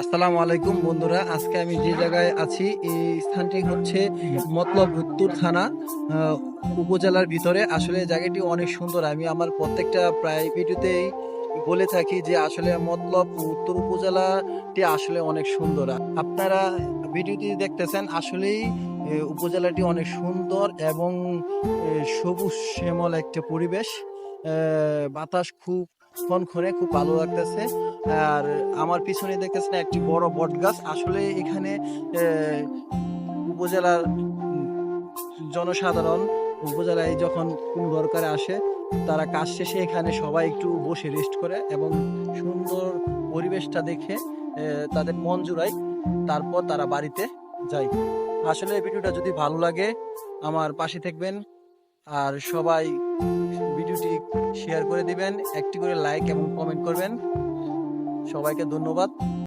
আসসালামু আলাইকুম বন্ধুরা, আজকে আমি যে জায়গায় আছি এই স্থানটি হচ্ছে মতলব উত্তর থানা উপজেলার ভিতরে। আসলে জায়গাটি অনেক সুন্দর। আমি আমার প্রত্যেকটা প্রায় ভিডিওতেই বলে থাকি যে আসলে মতলব উত্তর উপজেলাটি আসলে অনেক সুন্দর। আপনারা ভিডিওটি দেখতেছেন, আসলেই উপজেলাটি অনেক সুন্দর এবং সবুজ শ্যামল একটা পরিবেশ। বাতাস খুব খনখনে, খুব ভালো লাগতেছে। আর আমার পিছনে দেখতেছেন একটি বড় বট গাছ। আসলে এখানে উপজেলার জনসাধারণ উপজেলায় যখন কোনো দরকারে আসে, তারা কাজ শেষে এখানে সবাই একটু বসে রেস্ট করে এবং সুন্দর পরিবেশটা দেখে তাদের মন জুড়ায়, তারপর তারা বাড়িতে যায়। আসলে এই ভিডিওটা যদি ভালো লাগে আমার পাশে থাকবেন, আর সবাই ভিডিওটি শেয়ার করে দিবেন, একটি করে লাইক এবং কমেন্ট করবেন। সবাইকে ধন্যবাদ।